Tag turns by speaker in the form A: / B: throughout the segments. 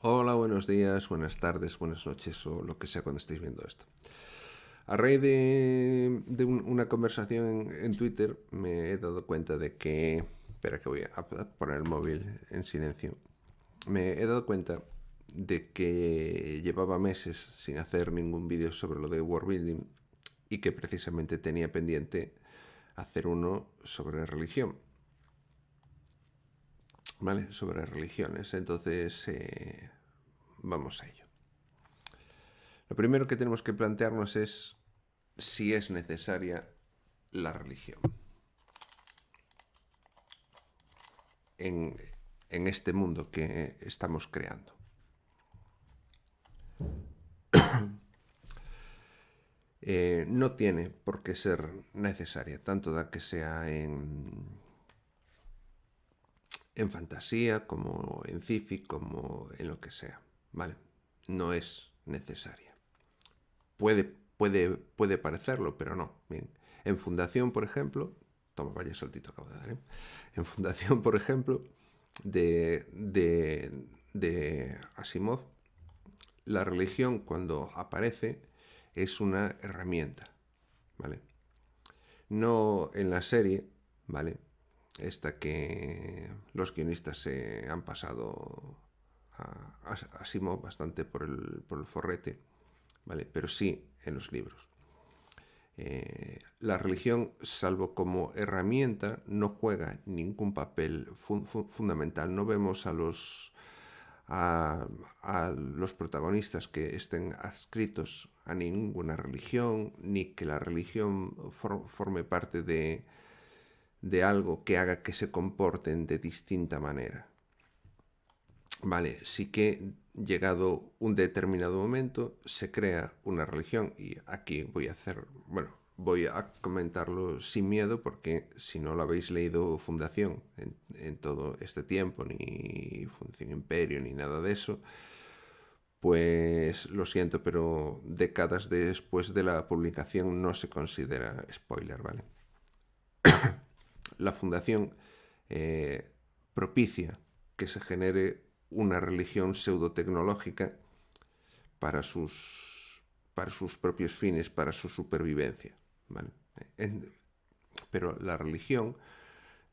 A: Hola, buenos días, buenas tardes, buenas noches o lo que sea cuando estéis viendo esto. A raíz de una conversación en Twitter me he dado cuenta de que... Espera que voy a poner el móvil en silencio. Me he dado cuenta de que llevaba meses sin hacer ningún vídeo sobre lo de world building y que precisamente tenía pendiente hacer uno sobre religión. ¿Vale? Sobre religiones. Entonces, vamos a ello. Lo primero que tenemos que plantearnos es si es necesaria la religión en, en este mundo que estamos creando. No tiene por qué ser necesaria, tanto da que sea en fantasía, como en sci-fi, como en lo que sea. ¿Vale? No es necesaria. Puede parecerlo, pero no. Bien. En Fundación, por ejemplo, toma, vaya saltito acabo de dar, ¿eh? En Fundación, por ejemplo, de Asimov, la religión cuando aparece es una herramienta, ¿vale? No en la serie, ¿vale? Esta que los guionistas se han pasado a Asimov bastante por el forrete, ¿vale? Pero sí en los libros. La religión, salvo como herramienta, no juega ningún papel fundamental. No vemos a los protagonistas que estén adscritos a ninguna religión, ni que la religión forme parte de algo que haga que se comporten de distinta manera. Vale, sí que llegado un determinado momento se crea una religión y aquí voy a hacer, bueno, voy a comentarlo sin miedo porque si no lo habéis leído Fundación en todo este tiempo, ni Fundación Imperio, ni nada de eso, pues lo siento, pero décadas después de la publicación no se considera spoiler, ¿vale? La Fundación eh, propicia que se genere una religión pseudotecnológica para para sus propios fines, para su supervivencia. ¿Vale? Pero la religión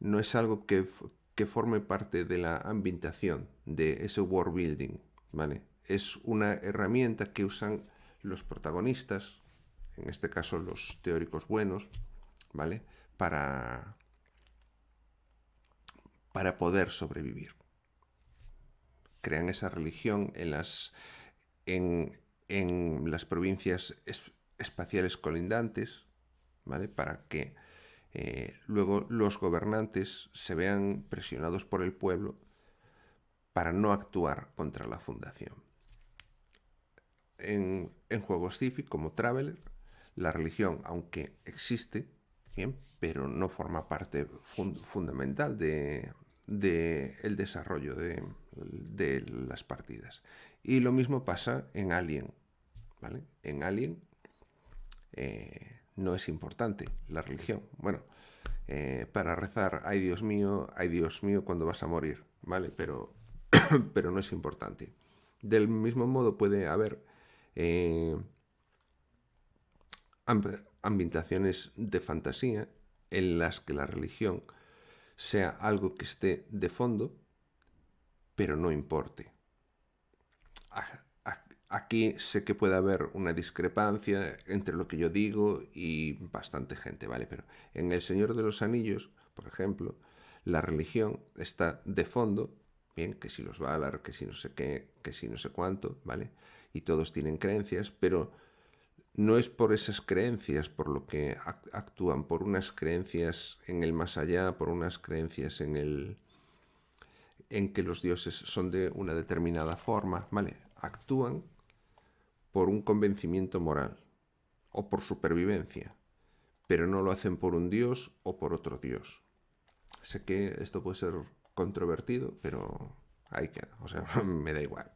A: no es algo que forme parte de la ambientación de ese world building. ¿Vale? Es una herramienta que usan los protagonistas, en este caso los teóricos buenos, ¿vale? Para poder sobrevivir. Crean esa religión en las provincias espaciales colindantes, ¿vale? Para que luego los gobernantes se vean presionados por el pueblo para no actuar contra la fundación. En juegos sci-fi como Traveler, la religión, aunque existe, bien, pero no forma parte fundamental de el desarrollo de las partidas. Y lo mismo pasa en Alien. ¿Vale? En Alien no es importante la religión. Bueno, para rezar, ay Dios mío, cuando vas a morir, ¿vale? Pero no es importante. Del mismo modo puede haber eh, ambientaciones de fantasía en las que la religión sea algo que esté de fondo, pero no importe. Aquí sé que puede haber una discrepancia entre lo que yo digo y bastante gente, ¿vale? Pero en El Señor de los Anillos, por ejemplo, la religión está de fondo, bien, que si los Valar, que si no sé qué, que si no sé cuánto, ¿vale? Y todos tienen creencias, pero no es por esas creencias por lo que actúan, por unas creencias en el más allá, por unas creencias en que los dioses son de una determinada forma, ¿vale? Actúan por un convencimiento moral o por supervivencia, pero no lo hacen por un dios o por otro dios. Sé que esto puede ser controvertido, pero ahí queda. O sea, me da igual.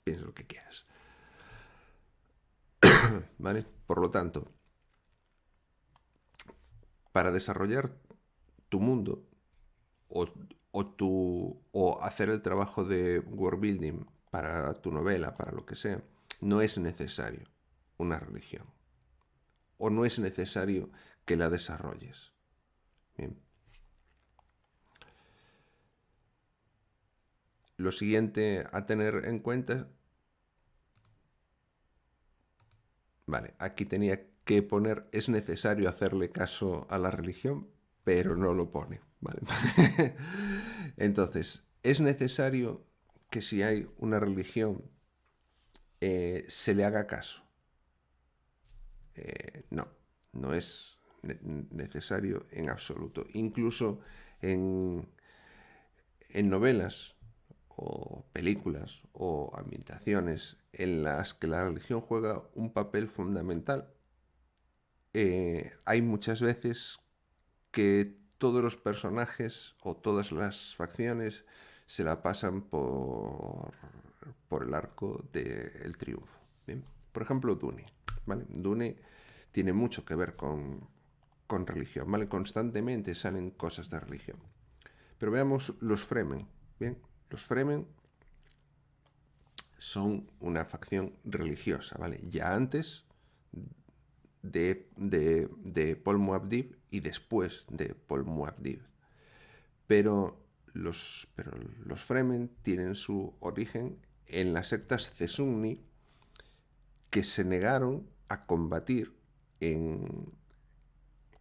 A: Piensa lo que quieras. ¿Vale? Por lo tanto, para desarrollar tu mundo o hacer el trabajo de world building para tu novela, para lo que sea, no es necesario una religión. O no es necesario que la desarrolles. Bien. Lo siguiente a tener en cuenta, vale, aquí tenía que poner es necesario hacerle caso a la religión, pero no lo pone, ¿vale? Entonces, es necesario que si hay una religión se le haga caso. No, no es necesario en absoluto. Incluso en novelas o películas o ambientaciones en las que la religión juega un papel fundamental, hay muchas veces que todos los personajes o todas las facciones se la pasan por el arco del triunfo. ¿Bien? Por ejemplo, Dune. ¿Vale? Dune tiene mucho que ver con religión. ¿Vale? Constantemente salen cosas de religión. Pero veamos los Fremen. Bien, los Fremen son una facción religiosa, ¿vale? Ya antes de Paul Muad'Dib y después de Paul Muad'Dib. Pero los Fremen tienen su origen en las sectas Censunni, que se negaron a combatir en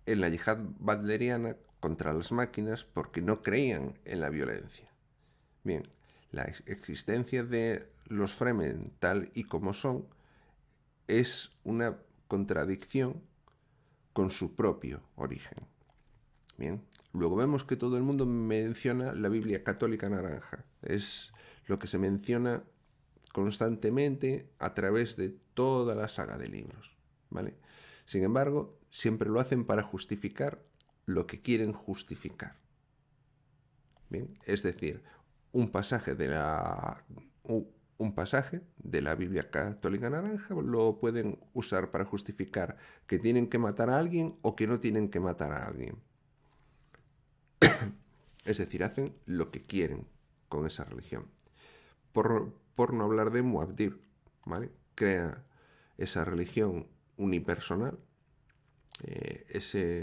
A: la yihad badleriana contra las máquinas porque no creían en la violencia. Bien, la existencia de los Fremen tal y como son es una contradicción con su propio origen. Bien, luego vemos que todo el mundo menciona la Biblia católica naranja. Es lo que se menciona constantemente a través de toda la saga de libros, ¿vale? Sin embargo, siempre lo hacen para justificar lo que quieren justificar. Bien, es decir, un pasaje de la Biblia católica naranja lo pueden usar para justificar que tienen que matar a alguien o que no tienen que matar a alguien. Es decir, hacen lo que quieren con esa religión. Por no hablar de Muad'Dib, ¿vale? Crea esa religión unipersonal, ese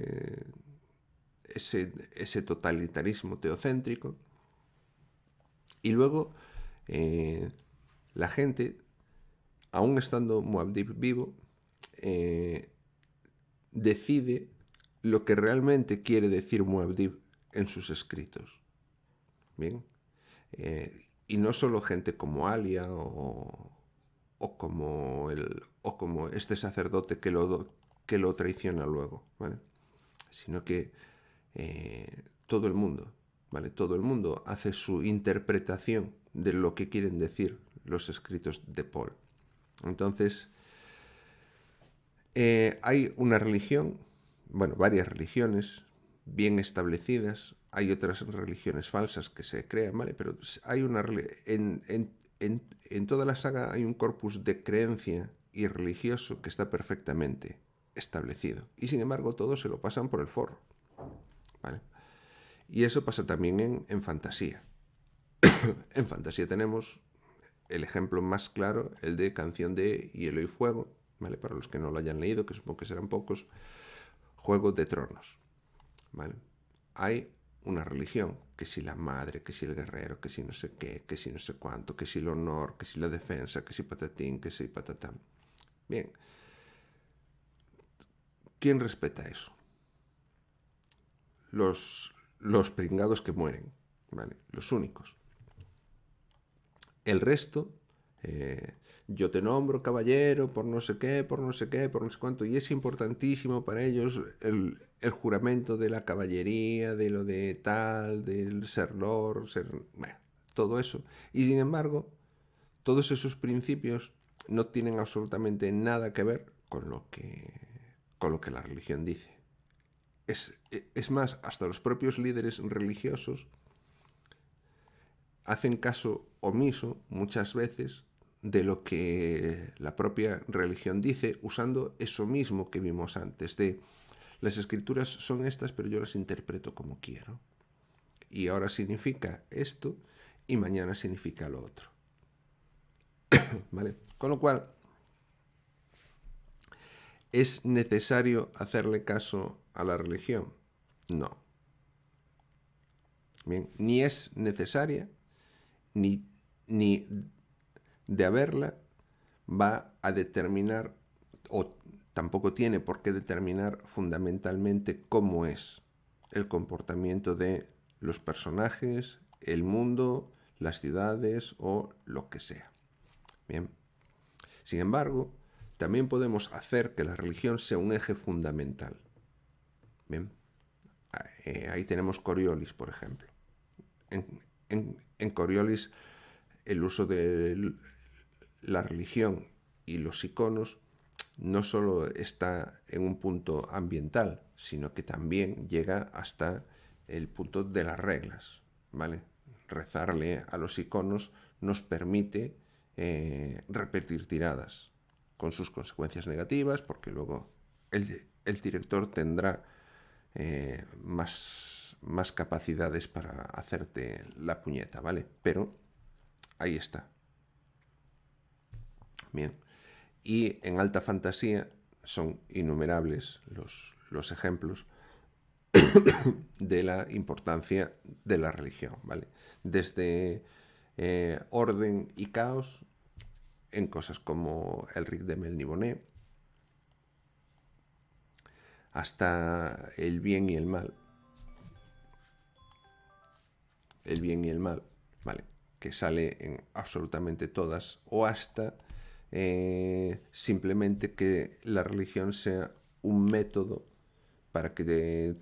A: totalitarismo teocéntrico, y luego la gente, aún estando Muad'Dib vivo, decide lo que realmente quiere decir Muad'Dib en sus escritos. Bien, y no solo gente como Alia o como este sacerdote que lo traiciona luego, ¿vale? Sino que todo el mundo, ¿vale? Todo el mundo hace su interpretación de lo que quieren decir los escritos de Paul. Entonces, hay una religión, bueno, varias religiones bien establecidas, hay otras religiones falsas que se crean, ¿vale? Pero hay en toda la saga hay un corpus de creencia y religioso que está perfectamente establecido. Y sin embargo, todos se lo pasan por el forro, ¿vale? Y eso pasa también en fantasía. En fantasía tenemos el ejemplo más claro, el de Canción de Hielo y Fuego, ¿vale? Para los que no lo hayan leído, que supongo que serán pocos, Juego de Tronos, ¿vale? Hay una religión, que si la madre, que si el guerrero, que si no sé qué, que si no sé cuánto, que si el honor, que si la defensa, que si patatín, que si patatán. Bien, ¿quién respeta eso? Los pringados que mueren, ¿vale? Los únicos. El resto, yo te nombro caballero por no sé qué, por no sé qué, por no sé cuánto, y es importantísimo para ellos el juramento de la caballería, de lo de tal, del ser lord, bueno, todo eso. Y sin embargo, todos esos principios no tienen absolutamente nada que ver con lo que la religión dice. Es más, hasta los propios líderes religiosos hacen caso omiso muchas veces de lo que la propia religión dice, usando eso mismo que vimos antes, de las escrituras son estas, pero yo las interpreto como quiero. Y ahora significa esto y mañana significa lo otro. ¿Vale? Con lo cual, ¿es necesario hacerle caso a la religión? No. Bien, ni es necesaria, ni, ni de haberla va a determinar, o tampoco tiene por qué determinar fundamentalmente cómo es el comportamiento de los personajes, el mundo, las ciudades o lo que sea. Bien. Sin embargo, también podemos hacer que la religión sea un eje fundamental. Bien. Ahí tenemos Coriolis, por ejemplo. En Coriolis, el uso de la religión y los iconos no solo está en un punto ambiental, sino que también llega hasta el punto de las reglas, ¿vale? Rezarle a los iconos nos permite repetir tiradas, con sus consecuencias negativas, porque luego el director tendrá más capacidades para hacerte la puñeta, ¿vale? Pero ahí está. Bien. Y en alta fantasía son innumerables los ejemplos de la importancia de la religión, ¿vale? Desde orden y caos en cosas como Elric de Melniboné, hasta el bien y el mal. El bien y el mal, ¿vale? Que sale en absolutamente todas, o hasta simplemente que la religión sea un método para que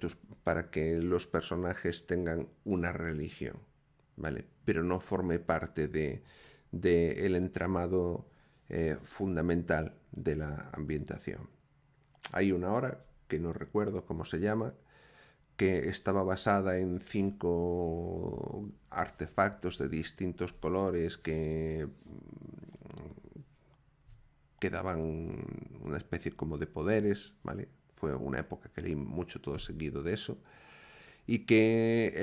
A: los personajes tengan una religión, ¿vale? Pero no forme parte de el entramado fundamental de la ambientación. Hay una obra, que no recuerdo cómo se llama, que estaba basada en 5 artefactos de distintos colores que daban una especie como de poderes, ¿vale? Fue una época que leí mucho todo seguido de eso. Y que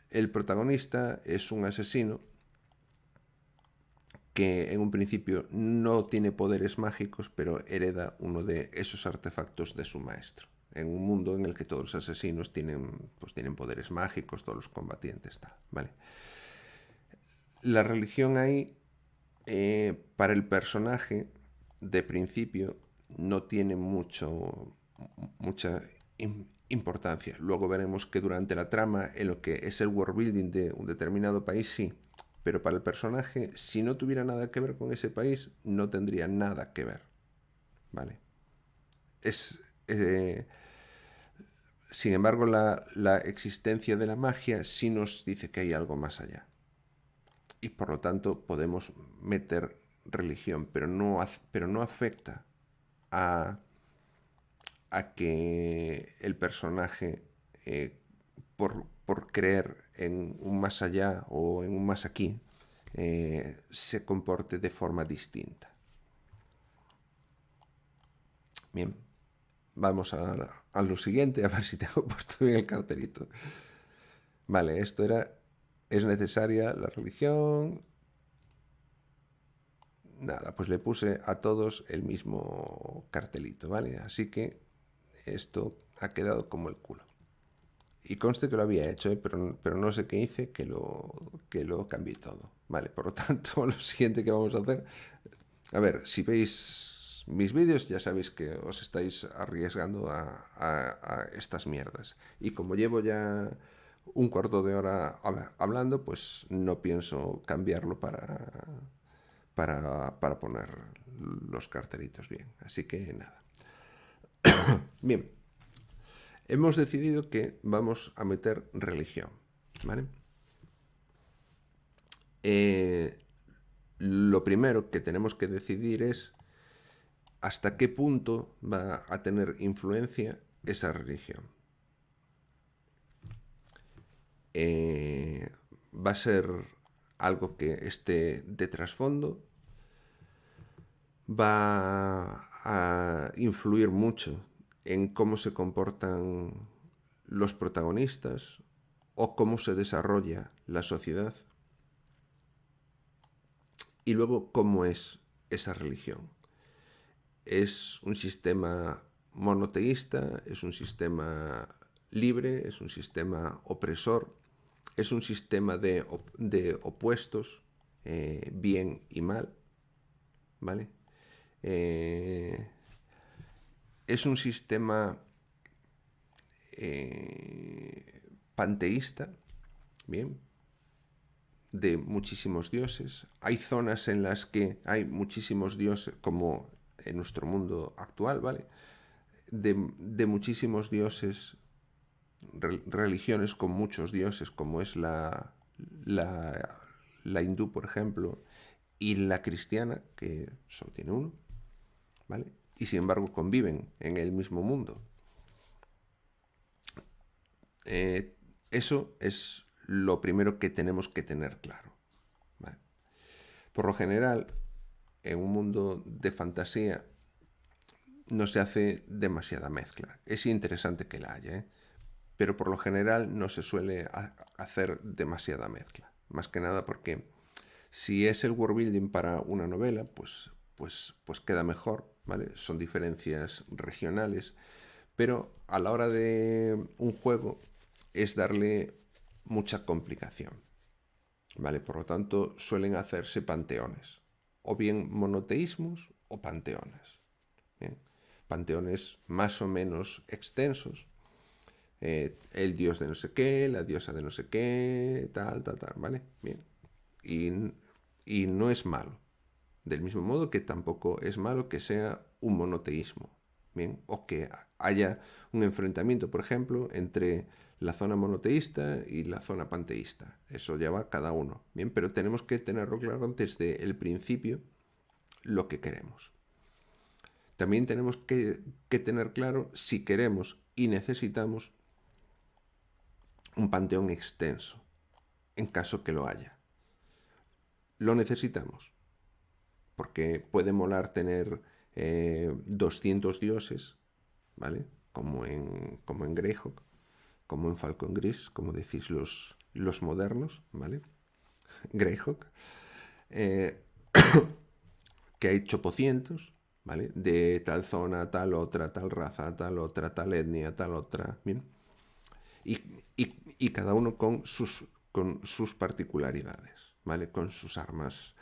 A: el protagonista es un asesino que en un principio no tiene poderes mágicos, pero hereda uno de esos artefactos de su maestro. En un mundo en el que todos los asesinos tienen poderes mágicos, todos los combatientes, tal, ¿vale? La religión ahí, para el personaje, de principio, no tiene mucha importancia. Luego veremos que durante la trama, en lo que es el world building de un determinado país, sí. Pero para el personaje, si no tuviera nada que ver con ese país, no tendría nada que ver. ¿Vale? Es, eh, Sin embargo, la existencia de la magia sí nos dice que hay algo más allá. Y por lo tanto podemos meter religión, pero no afecta a, a que el personaje, por creer en un más allá o en un más aquí, se comporte de forma distinta. Bien, vamos a lo siguiente, a ver si tengo puesto bien el cartelito. Vale, esto era, ¿es necesaria la religión? Nada, pues le puse a todos el mismo cartelito, ¿vale? Así que esto ha quedado como el culo. Y conste que lo había hecho, pero no sé qué hice, que lo cambié todo. Vale, por lo tanto, lo siguiente que vamos a hacer... A ver, si veis mis vídeos ya sabéis que os estáis arriesgando a estas mierdas. Y como llevo ya un cuarto de hora hablando, pues no pienso cambiarlo para poner los cartelitos bien. Así que nada. Bien, hemos decidido que vamos a meter religión, ¿vale? Lo primero que tenemos que decidir es hasta qué punto va a tener influencia esa religión. Va a ser algo que esté de trasfondo, va a influir mucho en cómo se comportan los protagonistas o cómo se desarrolla la sociedad. Y luego, ¿cómo es esa religión? ¿Es un sistema monoteísta? ¿Es un sistema libre? ¿Es un sistema opresor? ¿Es un sistema de opuestos, bien y mal? ¿Vale? Eh, es un sistema panteísta, bien, de muchísimos dioses. Hay zonas en las que hay muchísimos dioses, como en nuestro mundo actual, ¿vale? De muchísimos dioses, religiones con muchos dioses, como es la hindú, por ejemplo, y la cristiana, que solo tiene uno, ¿vale? Y sin embargo conviven en el mismo mundo. Eso es lo primero que tenemos que tener claro, ¿vale? Por lo general, en un mundo de fantasía no se hace demasiada mezcla. Es interesante que la haya, ¿eh? Pero por lo general no se suele hacer demasiada mezcla. Más que nada porque si es el world building para una novela, pues queda mejor, ¿vale? Son diferencias regionales, pero a la hora de un juego es darle mucha complicación, ¿vale? Por lo tanto, suelen hacerse panteones, o bien monoteísmos o panteones. ¿Bien? Panteones más o menos extensos, el dios de no sé qué, la diosa de no sé qué, tal, tal, tal, ¿vale? Bien. Y, y no es malo. Del mismo modo que tampoco es malo que sea un monoteísmo, ¿bien? O que haya un enfrentamiento, por ejemplo, entre la zona monoteísta y la zona panteísta. Eso ya va cada uno, ¿bien? Pero tenemos que tenerlo claro desde el principio lo que queremos. También tenemos que tener claro si queremos y necesitamos un panteón extenso, en caso que lo haya. Lo necesitamos, porque puede molar tener 200 dioses, ¿vale? Como en Greyhawk, como en Falcon Gris, como decís los modernos, ¿vale? Greyhawk, eh, que hay chopocientos, ¿vale? De tal zona, tal otra, tal raza, tal otra, tal etnia, tal otra, ¿bien? Y, y cada uno con sus particularidades, ¿vale? Con sus armas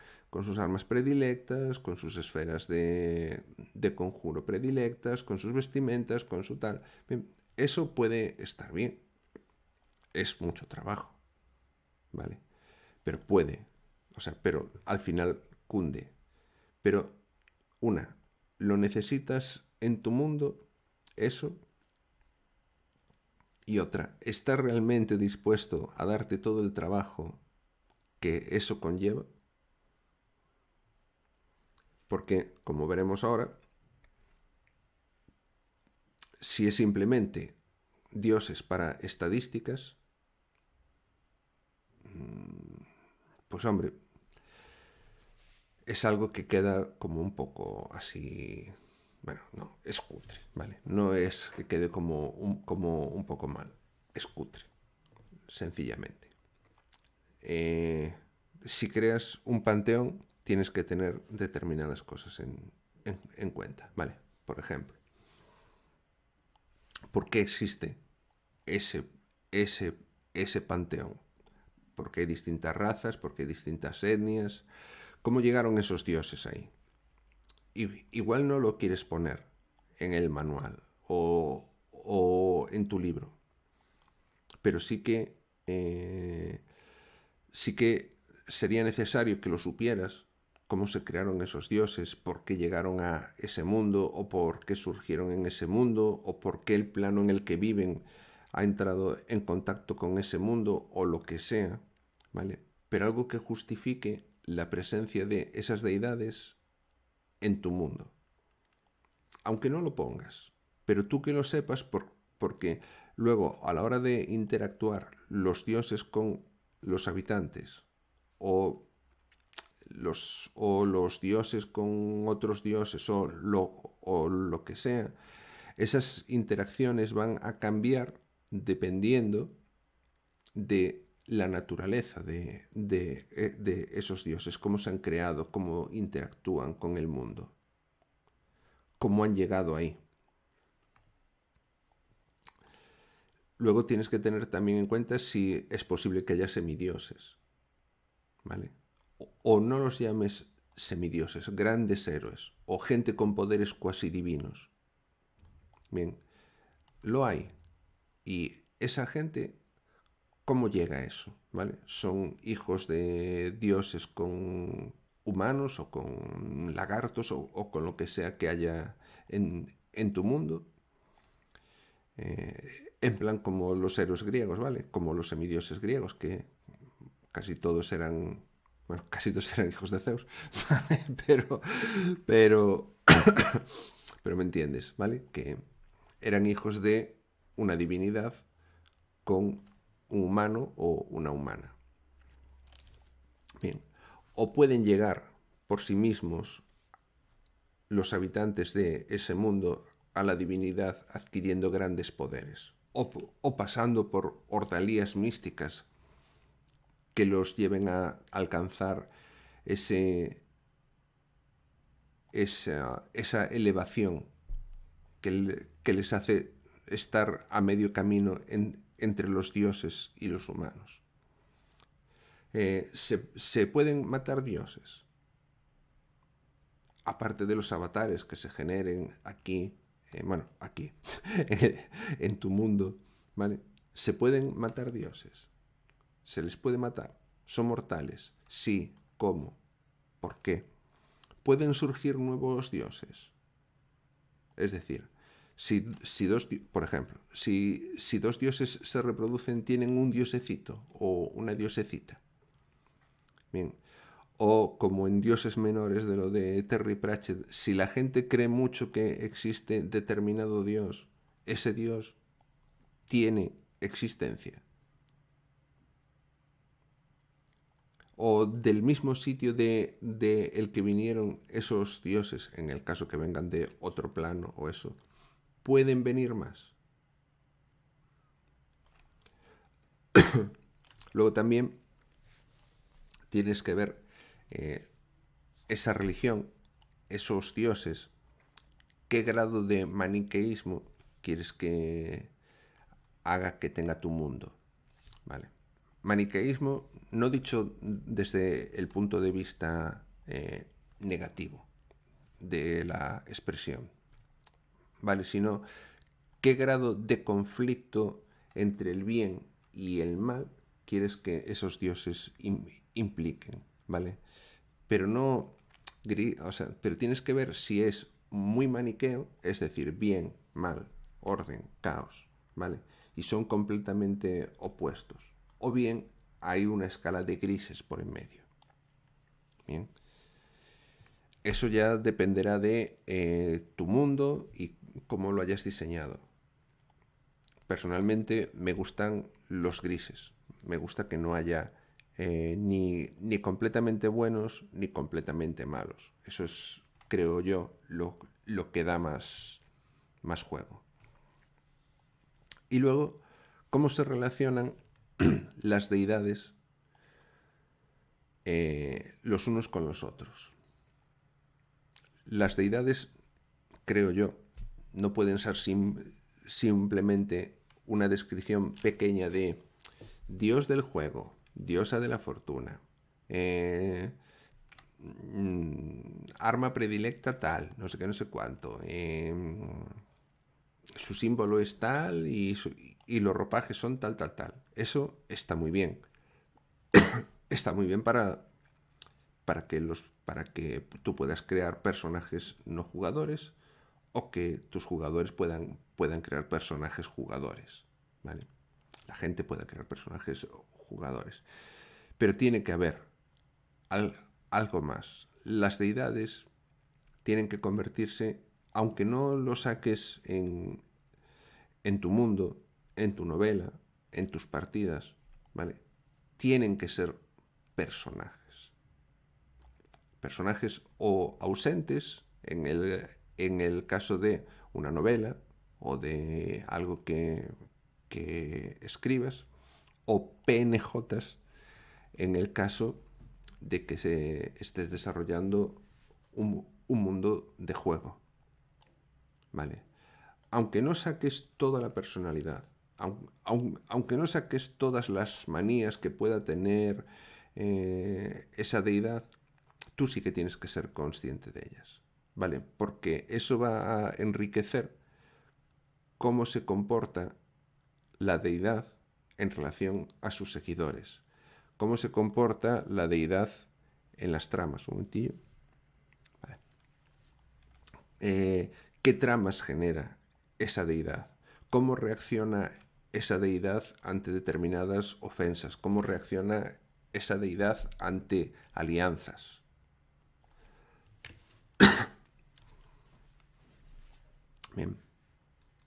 A: predilectas, con sus esferas de conjuro predilectas, con sus vestimentas, con su tal. Bien, eso puede estar bien. Es mucho trabajo, ¿vale? Pero puede. O sea, pero al final cunde. Pero lo necesitas en tu mundo, eso. Y otra, ¿estás realmente dispuesto a darte todo el trabajo que eso conlleva? Porque, como veremos ahora, si es simplemente dioses para estadísticas, pues hombre, es algo que queda como un poco así. Bueno, no, es cutre, ¿vale? No es que quede como un poco mal, es cutre, sencillamente. Si creas un panteón, tienes que tener determinadas cosas en cuenta, ¿vale? Por ejemplo, ¿por qué existe ese, ese, ese panteón? ¿Por qué hay distintas razas? ¿Por qué hay distintas etnias? ¿Cómo llegaron esos dioses ahí? Igual no lo quieres poner en el manual o en tu libro, pero sí que sería necesario que lo supieras, cómo se crearon esos dioses, por qué llegaron a ese mundo, o por qué surgieron en ese mundo, o por qué el plano en el que viven ha entrado en contacto con ese mundo, o lo que sea, ¿vale? Pero algo que justifique la presencia de esas deidades en tu mundo. Aunque no lo pongas, pero tú que lo sepas porque luego a la hora de interactuar los dioses con los habitantes o o los dioses con otros dioses o lo que sea, esas interacciones van a cambiar dependiendo de la naturaleza de esos dioses, cómo se han creado, cómo interactúan con el mundo, cómo han llegado ahí. Luego tienes que tener también en cuenta si es posible que haya semidioses, ¿vale? O no los llames semidioses, grandes héroes, o gente con poderes cuasi divinos. Bien, lo hay. Y esa gente, ¿cómo llega a eso? ¿Vale? Son hijos de dioses con humanos o con lagartos o con lo que sea que haya en tu mundo. En plan como los héroes griegos, ¿vale? Como los semidioses griegos, que casi todos eran, bueno, casi todos eran hijos de Zeus, ¿vale? Pero, pero me entiendes, ¿vale? Que eran hijos de una divinidad con un humano o una humana. Bien, o pueden llegar por sí mismos los habitantes de ese mundo a la divinidad adquiriendo grandes poderes, o pasando por ordalías místicas que los lleven a alcanzar esa elevación que les hace estar a medio camino entre los dioses y los humanos. Se pueden matar dioses, aparte de los avatares que se generen aquí, aquí, en tu mundo, ¿vale? Se pueden matar dioses. Se les puede matar. ¿Son mortales? Sí. ¿Cómo? ¿Por qué? ¿Pueden surgir nuevos dioses? Es decir, por ejemplo, si dos dioses se reproducen, tienen un diosecito o una diosecita. Bien. O como en Dioses Menores de lo de Terry Pratchett, si la gente cree mucho que existe determinado dios, ese dios tiene existencia. O del mismo sitio de el que vinieron esos dioses, en el caso que vengan de otro plano o eso, pueden venir más. Luego también tienes que ver esa religión, esos dioses, qué grado de maniqueísmo quieres que haga que tenga tu mundo. ¿Vale? Maniqueísmo no dicho desde el punto de vista negativo de la expresión, ¿vale? Sino qué grado de conflicto entre el bien y el mal quieres que esos dioses impliquen, ¿vale? Pero no, pero tienes que ver si es muy maniqueo, es decir, bien, mal, orden, caos, ¿vale? Y son completamente opuestos. O bien hay una escala de grises por en medio. Bien. Eso ya dependerá de tu mundo y cómo lo hayas diseñado. Personalmente me gustan los grises. Me gusta que no haya ni completamente buenos ni completamente malos. Eso es, creo yo, lo que da más juego. Y luego, ¿cómo se relacionan las deidades los unos con los otros? Las deidades, creo yo, no pueden ser simplemente una descripción pequeña de dios del juego, diosa de la fortuna, arma predilecta tal, no sé qué, no sé cuánto, su símbolo es tal y los ropajes son tal, tal, tal. Eso está muy bien. Está muy bien para que tú puedas crear personajes no jugadores o que tus jugadores puedan crear personajes jugadores, ¿vale? La gente pueda crear personajes jugadores. Pero tiene que haber algo más. Las deidades tienen que convertirse, aunque no lo saques en tu mundo, en tu novela, en tus partidas, ¿vale? Tienen que ser personajes. Personajes o ausentes en el caso de una novela o de algo que escribas, o PNJs en el caso de que estés desarrollando un mundo de juego. ¿Vale? Aunque no saques toda la personalidad, aunque no saques todas las manías que pueda tener esa deidad, tú sí que tienes que ser consciente de ellas, ¿vale? Porque eso va a enriquecer cómo se comporta la deidad en relación a sus seguidores, cómo se comporta la deidad en las tramas. Un momentillo. Vale. ¿Qué tramas genera esa deidad? ¿Cómo reacciona esa deidad ante determinadas ofensas? ¿Cómo reacciona esa deidad ante alianzas? Bien,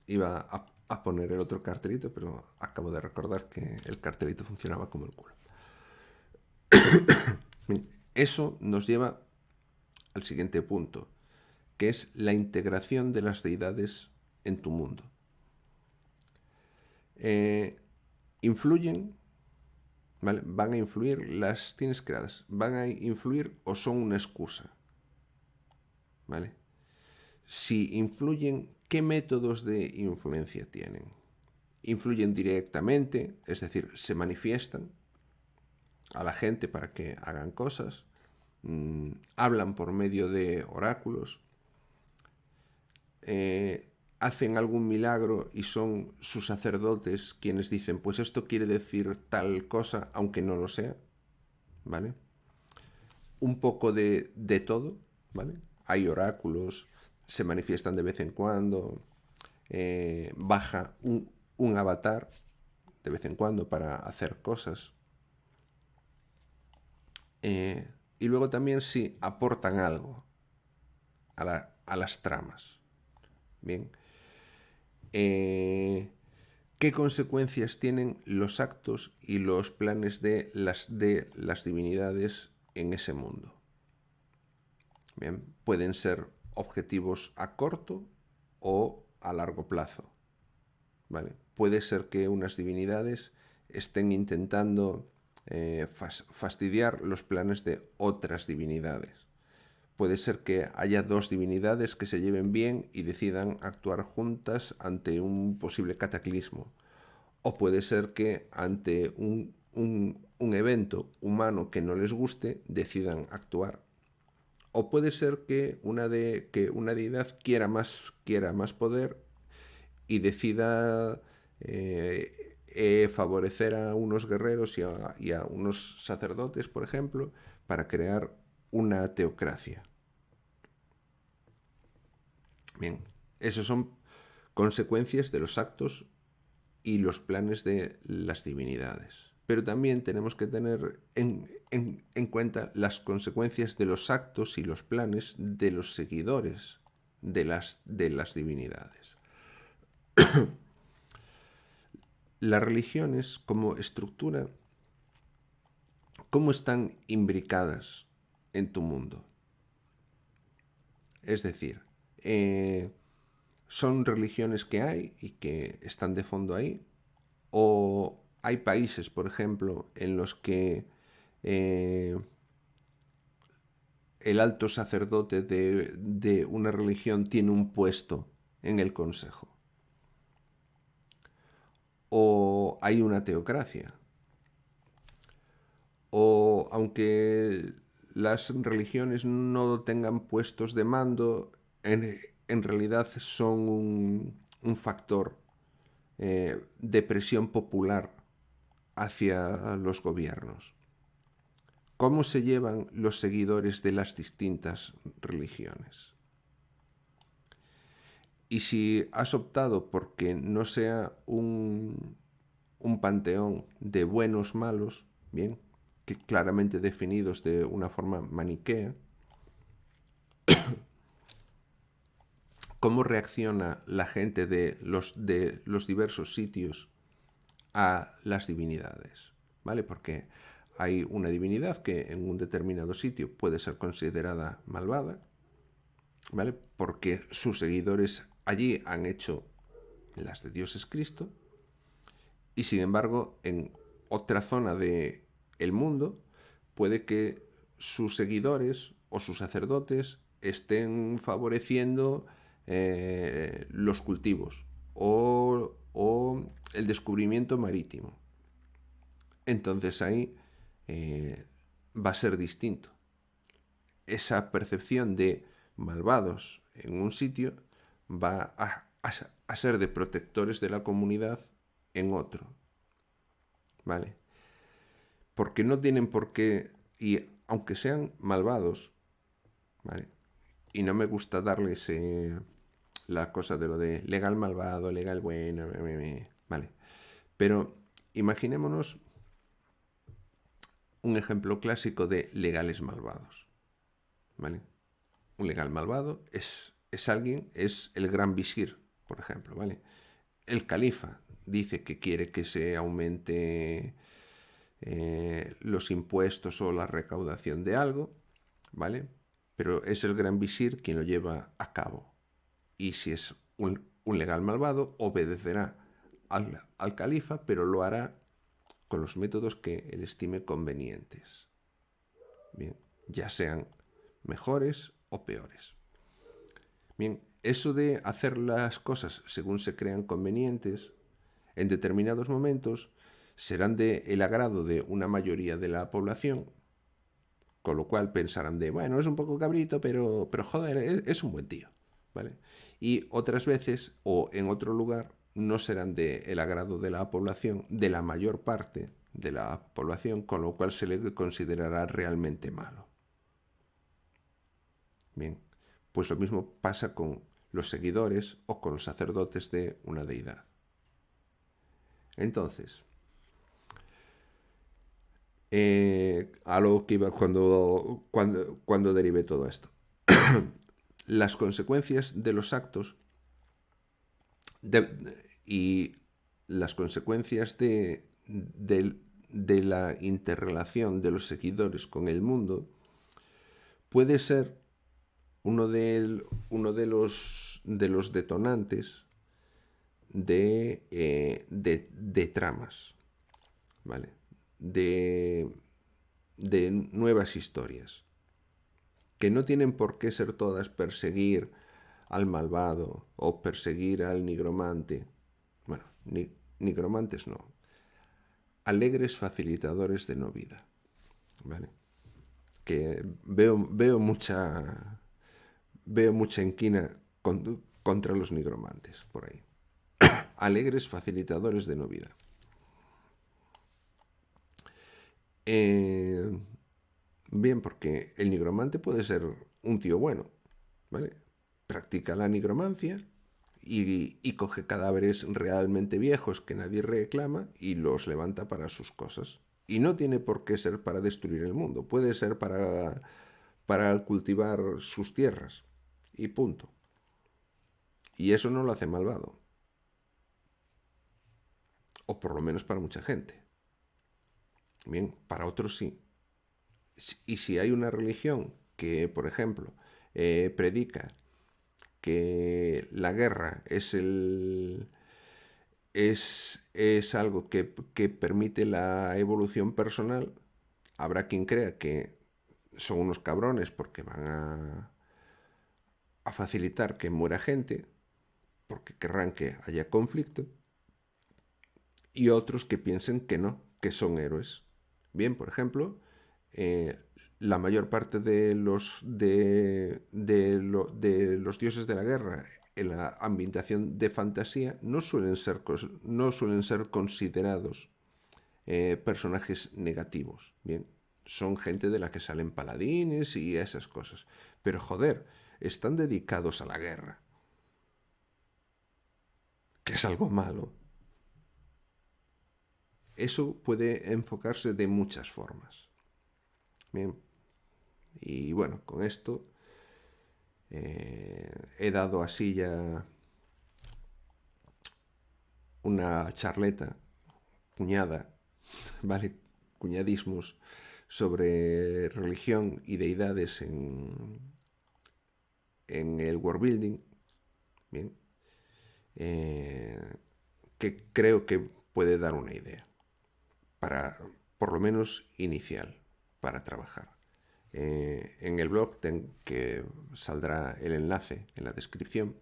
A: iba a poner el otro cartelito, pero acabo de recordar que el cartelito funcionaba como el culo. Bien, eso nos lleva al siguiente punto, que es la integración de las deidades en tu mundo. Influyen, ¿vale? Van a influir, las tienes creadas, van a influir o son una excusa, ¿vale? Si influyen, ¿qué métodos de influencia tienen? Influyen directamente, es decir, se manifiestan a la gente para que hagan cosas, hablan por medio de oráculos, hacen algún milagro y son sus sacerdotes quienes dicen, pues esto quiere decir tal cosa, aunque no lo sea, ¿vale? Un poco de todo, ¿vale? Hay oráculos, se manifiestan de vez en cuando, baja un avatar de vez en cuando para hacer cosas. Y luego también sí aportan algo a las tramas. Bien. ¿Qué consecuencias tienen los actos y los planes de las divinidades en ese mundo? Bien, pueden ser objetivos a corto o a largo plazo. ¿Vale? Puede ser que unas divinidades estén intentando fastidiar los planes de otras divinidades. Puede ser que haya dos divinidades que se lleven bien y decidan actuar juntas ante un posible cataclismo. O puede ser que ante un evento humano que no les guste decidan actuar. O puede ser que una deidad quiera más poder y decida favorecer a unos guerreros y a unos sacerdotes, por ejemplo, para crear una teocracia. Bien, esos son consecuencias de los actos y los planes de las divinidades. Pero también tenemos que tener en cuenta las consecuencias de los actos y los planes de los seguidores de las divinidades. Las religiones como estructura, ¿cómo están imbricadas en tu mundo? Es decir, ¿son religiones que hay y que están de fondo ahí? ¿O hay países, por ejemplo, en los que el alto sacerdote de una religión tiene un puesto en el consejo? ¿O hay una teocracia? ¿O aunque las religiones no tengan puestos de mando, en realidad son un factor de presión popular hacia los gobiernos? ¿Cómo se llevan los seguidores de las distintas religiones? Y si has optado porque no sea un panteón de buenos malos, bien, que claramente definidos de una forma maniquea, ¿cómo reacciona la gente de los diversos sitios a las divinidades? ¿Vale? Porque hay una divinidad que en un determinado sitio puede ser considerada malvada, ¿vale? Porque sus seguidores allí han hecho las de Dios es Cristo, y sin embargo en otra zona del mundo, puede que sus seguidores o sus sacerdotes estén favoreciendo los cultivos o el descubrimiento marítimo. Entonces ahí va a ser distinto. Esa percepción de malvados en un sitio va a ser de protectores de la comunidad en otro. ¿Vale? Porque no tienen por qué, y aunque sean malvados, ¿vale? Y no me gusta darles la cosa de lo de legal malvado, legal bueno, ¿vale? Pero imaginémonos un ejemplo clásico de legales malvados, ¿vale? Un legal malvado es alguien, es el gran visir, por ejemplo, ¿vale? El califa dice que quiere que se aumente los impuestos o la recaudación de algo, ¿vale? Pero es el gran visir quien lo lleva a cabo. Y si es un legal malvado, obedecerá al califa, pero lo hará con los métodos que él estime convenientes. Bien, ya sean mejores o peores. Bien, eso de hacer las cosas según se crean convenientes, en determinados momentos serán del agrado de una mayoría de la población, con lo cual pensarán de, bueno, es un poco cabrito, pero joder, es un buen tío, ¿vale? Y otras veces, o en otro lugar, no serán del agrado de la población, de la mayor parte de la población, con lo cual se le considerará realmente malo. Bien, pues lo mismo pasa con los seguidores o con los sacerdotes de una deidad. Entonces, a lo que iba cuando derivé todo esto. Las consecuencias de los actos y las consecuencias de la interrelación de los seguidores con el mundo puede ser uno de los detonantes de tramas, ¿vale? De nuevas historias, que no tienen por qué ser todas perseguir al malvado o perseguir al nigromante. Bueno, nigromantes no. Alegres facilitadores de no vida, ¿vale? Que veo mucha inquina contra los nigromantes por ahí. Alegres facilitadores de no vida. Bien, porque el nigromante puede ser un tío bueno, ¿vale? Practica la nigromancia y coge cadáveres realmente viejos que nadie reclama y los levanta para sus cosas. Y no tiene por qué ser para destruir el mundo, puede ser para cultivar sus tierras. Y punto. Y eso no lo hace malvado. O por lo menos para mucha gente. Bien, para otros sí. Y si hay una religión que, por ejemplo, predica que la guerra es algo que permite la evolución personal, habrá quien crea que son unos cabrones porque van a facilitar que muera gente, porque querrán que haya conflicto, y otros que piensen que no, que son héroes. Bien, por ejemplo, la mayor parte de los dioses de la guerra en la ambientación de fantasía no suelen ser considerados personajes negativos. Bien, son gente de la que salen paladines y esas cosas. Pero joder, están dedicados a la guerra, que es algo malo. Eso puede enfocarse de muchas formas. Bien, y bueno, con esto he dado así ya una charleta, cuñada, ¿vale? Cuñadismos sobre religión y deidades en el world building, bien, que creo que puede dar una idea. para, por lo menos inicial, para trabajar. En el blog que saldrá el enlace en la descripción.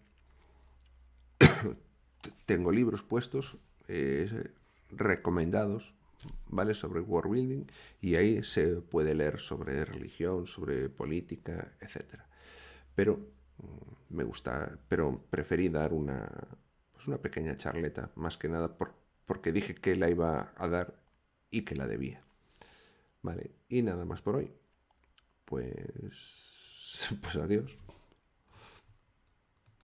A: Tengo libros puestos recomendados, ¿vale? Sobre world building, y ahí se puede leer sobre religión, sobre política, etcétera. Pero pero preferí dar una pequeña charleta, más que nada porque dije que la iba a dar y que la debía. ¿Vale? Y nada más por hoy. Pues, pues adiós.